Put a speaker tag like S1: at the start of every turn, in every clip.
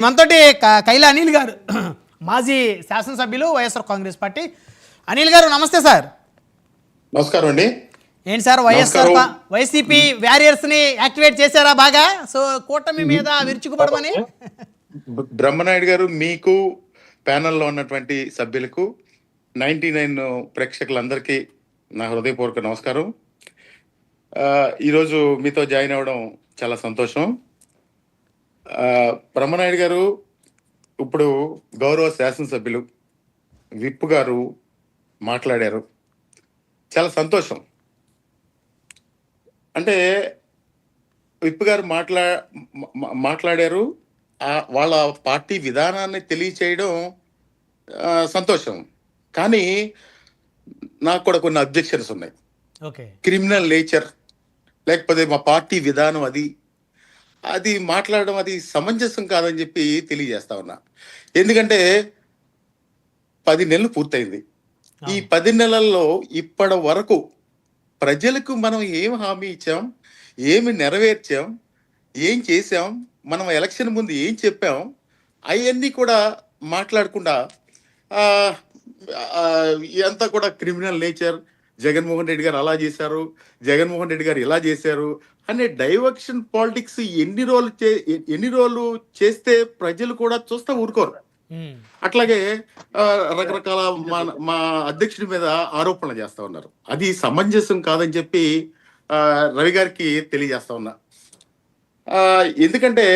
S1: మనతోటి కైలా అనిల్ గారు మాజీ శాసనసభ్యులు వైఎస్ఆర్ కాంగ్రెస్ పార్టీ. అనిల్ గారు నమస్తే సార్.
S2: నమస్కారం అండి.
S1: ఏంటి సార్ వైసీపీ వ్యారియర్స్ ని యాక్టివేట్ చేశారా బాగా? సో కూటమి మీద విరుచుకుపడమని.
S2: బ్రహ్మనాయుడు గారు, మీకు ప్యానెల్లో ఉన్నటువంటి సభ్యులకు 99 ప్రేక్షకులందరికీ నా హృదయపూర్వక నమస్కారం. ఈరోజు మీతో జాయిన్ అవ్వడం చాలా సంతోషం. బ్రహ్మనాయుడు గారు ఇప్పుడు గౌరవ శాసనసభ్యులు విప్ గారు మాట్లాడారు, చాలా సంతోషం. అంటే విప్ గారు మాట్లాడారు, వాళ్ళ పార్టీ విధానాన్ని తెలియచేయడం సంతోషం. కానీ నాకు కూడా కొన్ని అబ్జెక్షన్స్ ఉన్నాయి. క్రిమినల్ నేచర్ లేకపోతే మా పార్టీ విధానం అది మాట్లాడడం అది సమంజసం కాదని చెప్పి తెలియజేస్తా ఉన్నా. ఎందుకంటే 10 నెలలు పూర్తయింది. ఈ 10 నెలల్లో ఇప్పటి వరకు ప్రజలకు మనం ఏం హామీ ఇచ్చాం, ఏమి నెరవేర్చాం, ఏం చేసాం, మనం ఎలక్షన్ ముందు ఏం చెప్పాం, అవన్నీ కూడా మాట్లాడకుండా ఇదంతా కూడా క్రిమినల్ నేచర్, జగన్మోహన్ రెడ్డి గారు అలా చేశారు, జగన్మోహన్ రెడ్డి గారు ఇలా చేశారు అనే డైవర్షన్ పాలిటిక్స్ ఎన్ని రోజులు చేస్తే ప్రజలు కూడా చూస్తా ఊరుకోరు. అట్లాగే రకరకాల మా అధ్యక్షుడి మీద ఆరోపణలు చేస్తా ఉన్నారు. అది సమంజసం కాదని చెప్పి రవి గారికి తెలియజేస్తా ఉన్నా. ఎందుకంటే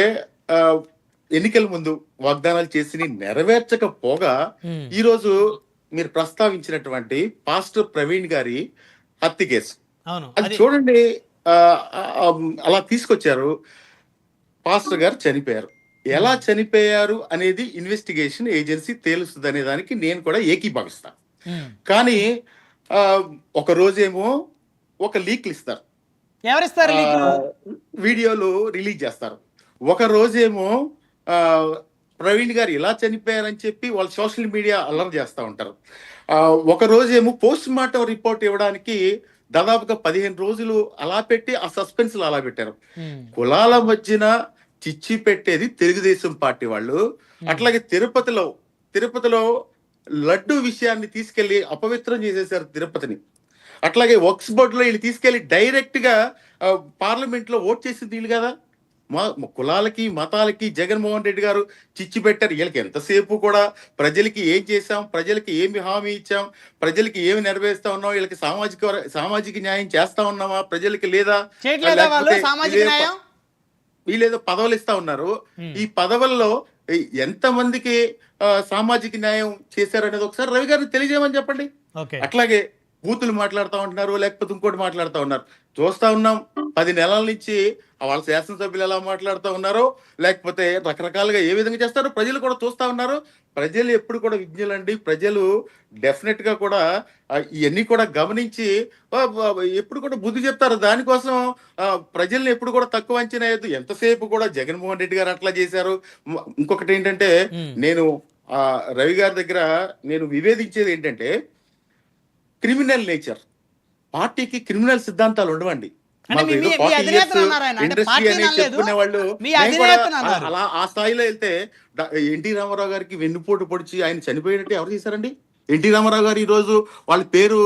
S2: ఎన్నికల ముందు వాగ్దానాలు చేసి నెరవేర్చకపోగా ఈరోజు మీరు ప్రస్తావించినటువంటి పాస్టర్ ప్రవీణ్ గారి హత్య కేసు, అది చూడండి, అలా తీసుకొచ్చారు. పాస్టర్ గారు చనిపోయారు. ఎలా చనిపోయారు అనేది ఇన్వెస్టిగేషన్ ఏజెన్సీ తేలుస్తుంది అనే దానికి నేను కూడా ఏకీభవిస్తా. కానీ ఒక రోజేమో ఒక లీక్లు ఇస్తారు, వీడియోలు రిలీజ్ చేస్తారు. ఒక రోజేమో ప్రవీణ్ గారు ఇలా చనిపోయారని చెప్పి వాళ్ళు సోషల్ మీడియా అల్లరి చేస్తూ ఉంటారు. ఒక రోజేమో పోస్ట్ మార్టం రిపోర్ట్ ఇవ్వడానికి దాదాపుగా 15 రోజులు అలా పెట్టి ఆ సస్పెన్స్ అలా పెట్టారు. కులాల మధ్యన చిచ్చి పెట్టేది తెలుగుదేశం పార్టీ వాళ్ళు. అట్లాగే తిరుపతిలో లడ్డు విషయాన్ని తీసుకెళ్లి అపవిత్రం చేసేసారు తిరుపతిని. అట్లాగే వక్స్ బోర్డులో వీళ్ళు తీసుకెళ్లి డైరెక్ట్ గా పార్లమెంట్ లో ఓట్ చేసింది వీళ్ళు కదా. కులాలకి మతాలకి జగన్మోహన్ రెడ్డి గారు చిచ్చి పెట్టారు. వీళ్ళకి ఎంతసేపు కూడా ప్రజలకి ఏం చేశాం, ప్రజలకి ఏమి హామీ ఇచ్చాం, ప్రజలకి ఏమి నెరవేరుస్తా ఉన్నాం, వీళ్ళకి సామాజిక న్యాయం చేస్తా ఉన్నామా ప్రజలకి లేదా, వీళ్ళేదో పదవులు ఇస్తా ఉన్నారు. ఈ పదవుల్లో ఎంత మందికి సామాజిక న్యాయం చేశారనేది ఒకసారి రవి గారిని తెలియజేయమని చెప్పండి. అట్లాగే బూతులు మాట్లాడుతూ ఉంటున్నారు, లేకపోతే ఇంకోటి మాట్లాడుతూ ఉన్నారు. చూస్తా ఉన్నాం 10 నెలల నుంచి వాళ్ళ శాసనసభ్యులు ఎలా మాట్లాడుతూ ఉన్నారో, లేకపోతే రకరకాలుగా ఏ విధంగా చేస్తారో ప్రజలు కూడా చూస్తా ఉన్నారు. ప్రజలు ఎప్పుడు కూడా విజ్ఞులండి. ప్రజలు డెఫినెట్ గా కూడా ఇవన్నీ కూడా గమనించి ఎప్పుడు కూడా బుద్ధి చెప్తారు. దానికోసం ప్రజల్ని ఎప్పుడు కూడా తక్కువ అంచనా వేయద్దు. ఎంతసేపు కూడా జగన్మోహన్ రెడ్డి గారు అట్లా చేశారు. ఇంకొకటి ఏంటంటే, నేను రవి గారి దగ్గర నేను వివేదించేది ఏంటంటే, క్రిమినల్ నేచర్ పార్టీకి క్రిమినల్ సిద్ధాంతాలు ఉండవండి. ఇండస్ట్రీ అని చెప్పుకునే వాళ్ళు అలా ఆ స్థాయిలో వెళ్తే ఎన్టీ రామారావు గారికి వెన్నుపోటు పొడిచి ఆయన చనిపోయినట్టు ఎవరు చేశారండి? ఎన్టీ రామారావు గారు ఈ రోజు వాళ్ళ పేరు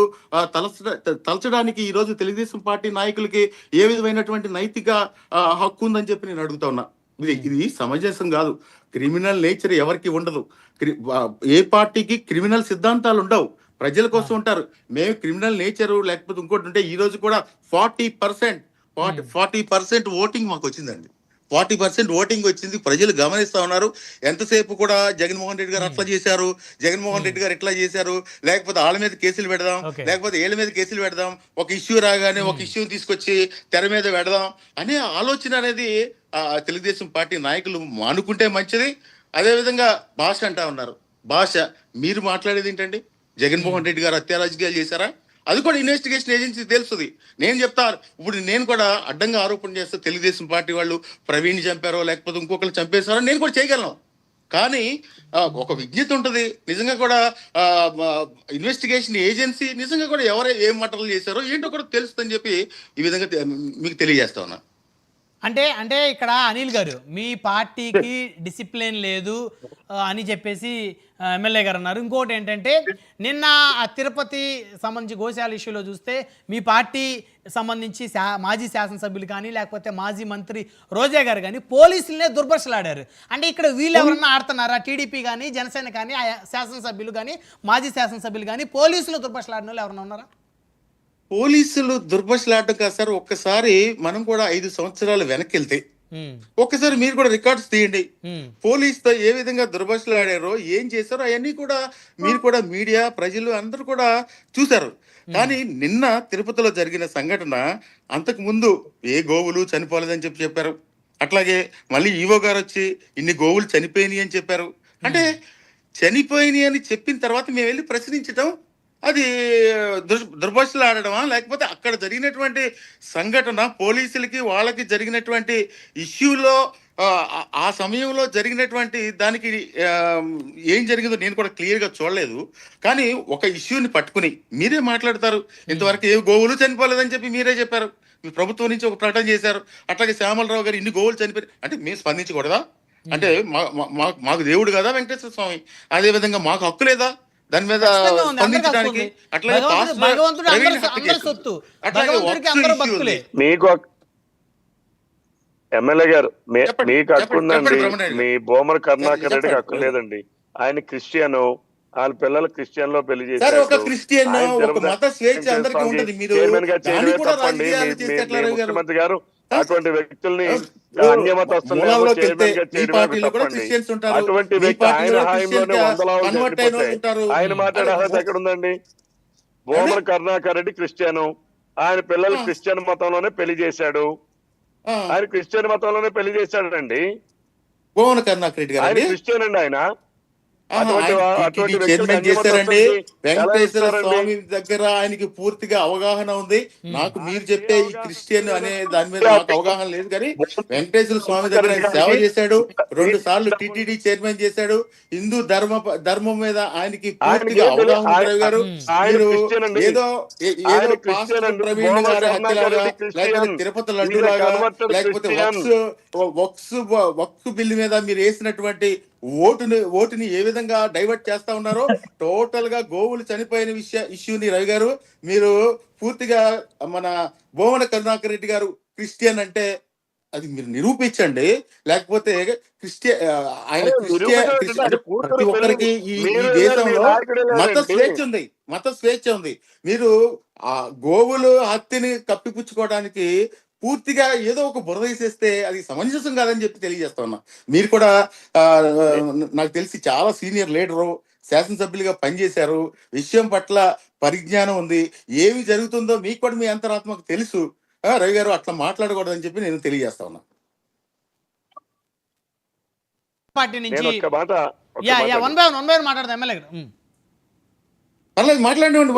S2: తలచడానికి ఈ రోజు తెలుగుదేశం పార్టీ నాయకులకి ఏ విధమైనటువంటి నైతిక హక్కు ఉందని చెప్పి నేను అడుగుతా ఉన్నా. ఇది సమంజసం కాదు. క్రిమినల్ నేచర్ ఎవరికి ఉండదు. ఏ పార్టీకి క్రిమినల్ సిద్ధాంతాలు ఉండవు. ప్రజల కోసం ఉంటారు. మేము క్రిమినల్ నేచర్ లేకపోతే ఇంకోటి ఉంటే ఈ రోజు కూడా 40% ఓటింగ్ మాకు వచ్చిందండి. 40% ఓటింగ్ వచ్చింది. ప్రజలు గమనిస్తా ఉన్నారు. ఎంతసేపు కూడా జగన్మోహన్ రెడ్డి గారు అట్లా చేశారు, జగన్మోహన్ రెడ్డి గారు ఎట్లా చేశారు, లేకపోతే వాళ్ళ మీద కేసులు పెడదాం, లేకపోతే వీళ్ళ మీద కేసులు పెడదాం, ఒక ఇష్యూ రాగానే ఒక ఇష్యూ తీసుకొచ్చి తెర మీద పెడదాం అనే ఆలోచన అనేది తెలుగుదేశం పార్టీ నాయకులు మానుకుంటే మంచిది. అదేవిధంగా భాష అంటా ఉన్నారు. భాష మీరు మాట్లాడేది ఏంటండి? జగన్మోహన్ రెడ్డి గారు హత్య రాజకీయాలు చేశారా? అది కూడా ఇన్వెస్టిగేషన్ ఏజెన్సీ తెలుస్తుంది. నేను చెప్తా, ఇప్పుడు నేను కూడా అడ్డంగా ఆరోపణ చేస్తే తెలుగుదేశం పార్టీ వాళ్ళు ప్రవీణ్ చంపారో లేకపోతే ఇంకొకరు చంపేశారో నేను కూడా చేయగలను. కానీ ఒక విజ్ఞత ఉంటుంది. నిజంగా కూడా ఇన్వెస్టిగేషన్ ఏజెన్సీ నిజంగా కూడా ఎవరు ఏం మటలు చేశారో ఏంటో కూడా తెలుస్తుందని చెప్పి ఈ విధంగా మీకు తెలియజేస్తా ఉన్నా.
S1: అంటే అంటే ఇక్కడ అనిల్ గారు మీ పార్టీకి డిసిప్లిన్ లేదు అని చెప్పేసి ఎమ్మెల్యే గారు అన్నారు. ఇంకోటి ఏంటంటే నిన్న ఆ తిరుపతి సంబంధించి గోశాల ఇష్యూలో చూస్తే మీ పార్టీ సంబంధించి మాజీ శాసనసభ్యులు కానీ లేకపోతే మాజీ మంత్రి రోజా గారు కానీ పోలీసులనే దుర్భర్షలాడారు. అంటే ఇక్కడ వీళ్ళు ఎవరన్నా ఆడుతున్నారా? టీడీపీ కానీ జనసేన కానీ ఆ శాసనసభ్యులు కానీ మాజీ శాసనసభ్యులు కానీ పోలీసులు దుర్భర్షలాడిన వాళ్ళు ఎవరన్నా ఉన్నారా?
S2: పోలీసులు దుర్భాషలాడటం కాదు సార్. ఒక్కసారి మనం కూడా 5 సంవత్సరాలు వెనక్కి వెళ్తే ఒక్కసారి మీరు కూడా రికార్డ్స్ తీయండి. పోలీసుతో ఏ విధంగా దుర్భాషలాడారో ఏం చేశారో అవన్నీ కూడా మీరు కూడా మీడియా ప్రజలు అందరూ కూడా చూశారు. కానీ నిన్న తిరుపతిలో జరిగిన సంఘటన అంతకు ముందు ఏ గోవులు చనిపోలేదని చెప్పారు. అట్లాగే మళ్ళీ ఈవో గారు వచ్చి ఇన్ని గోవులు చనిపోయినాయి అని చెప్పారు. అంటే చనిపోయినాయి అని చెప్పిన తర్వాత మేము వెళ్ళి ప్రశ్నించటం అది దుర్భాషలు ఆడడమా, లేకపోతే అక్కడ జరిగినటువంటి సంఘటన పోలీసులకి వాళ్ళకి జరిగినటువంటి ఇష్యూలో ఆ సమయంలో జరిగినటువంటి దానికి ఏం జరిగిందో నేను కూడా క్లియర్గా చూడలేదు. కానీ ఒక ఇష్యూని పట్టుకుని మీరే మాట్లాడతారు. ఇంతవరకు ఏ గోవులు చనిపోలేదని చెప్పి మీరే చెప్పారు. మీ ప్రభుత్వం నుంచి ఒక ప్రకటన చేశారు. అట్లాగే శ్యామలరావు గారు ఇన్ని గోవులు చనిపోయి అంటే మేము స్పందించకూడదా? అంటే మాకు దేవుడు కదా వెంకటేశ్వర స్వామి, అదే విధంగా మాకు హక్కు లేదా దాని మీద స్పందించడానికి? అట్లాగే
S3: మీకు ఎమ్మెల్యే గారు మీకు హక్కు ఉందండి, మీ భూమన కరుణాకర్ రెడ్డికి హక్కు లేదండి. ఆయన క్రిస్టియన్, వాళ్ళ పిల్లలు క్రిస్టియన్ లో పెళ్లి చేశారు. ముఖ్యమంత్రి గారు అటువంటి వ్యక్తుల్ని అన్యమతస్తుల్ని అటువంటి వ్యక్తి ఆయన హాయంలోనే ఆయన మాట్లాడే అర్హత ఎక్కడ ఉందండి? భూమన కరుణాకర్ రెడ్డి క్రిస్టియన్, ఆయన పిల్లలు క్రిస్టియన్ మతంలోనే పెళ్లి చేశాడు. ఆయన క్రిస్టియన్ మతంలోనే పెళ్లి చేశాడండి.
S2: భూమన కరుణాకర్ రెడ్డి
S3: ఆయన క్రిస్టియన్ అండి. ఆయన
S2: చేశారండి. వెంకటేశ్వర స్వామి దగ్గర ఆయనకి పూర్తిగా అవగాహన ఉంది. నాకు మీరు చెప్పే ఈ క్రిస్టియన్ అనే దాని మీద నాకు అవగాహన లేదు. కానీ వెంకటేశ్వర స్వామి దగ్గర సేవ చేశాడు. 2 సార్లు టిటిడి చైర్మన్ చేశాడు. హిందూ ధర్మం మీద ఆయనకి పూర్తిగా అవగాహన గారు. ఏదో ప్రవీణ్ గారి హత్యలాగా, లేకపోతే తిరుపతి లడ్డు లాగా, లేకపోతే వక్స్ బిల్లు మీద మీరు వేసినటువంటి ఓటుని ఏ విధంగా డైవర్ట్ చేస్తా ఉన్నారో టోటల్ గా గోవులు చనిపోయిన ఇష్యూని రవి గారు మీరు పూర్తిగా మన భూమన కరుణాకర్ రెడ్డి గారు క్రిస్టియన్ అంటే అది మీరు నిరూపించండి. లేకపోతే ఆయన ప్రతి ఒక్కరికి ఈ దేశంలో మత స్వేచ్ఛ ఉంది. మీరు ఆ గోవులు హత్యని కప్పిపుచ్చుకోవడానికి పూర్తిగా ఏదో ఒక బురద వేసేస్తే అది సమంజసం కాదని చెప్పి తెలియజేస్తా ఉన్నా. మీరు కూడా నాకు తెలిసి చాలా సీనియర్ లీడరు, శాసనసభ్యులుగా పనిచేశారు. విషయం పట్ల పరిజ్ఞానం ఉంది. ఏమి జరుగుతుందో మీకు కూడా మీ అంతరాత్మకు తెలుసు. రవి గారు అట్లా మాట్లాడకూడదని చెప్పి నేను తెలియజేస్తా ఉన్నా.
S1: పార్టీ నుంచి మాట్లాడదాం ఎమ్మెల్యే గారు.
S2: పర్లేదు మాట్లాడండి.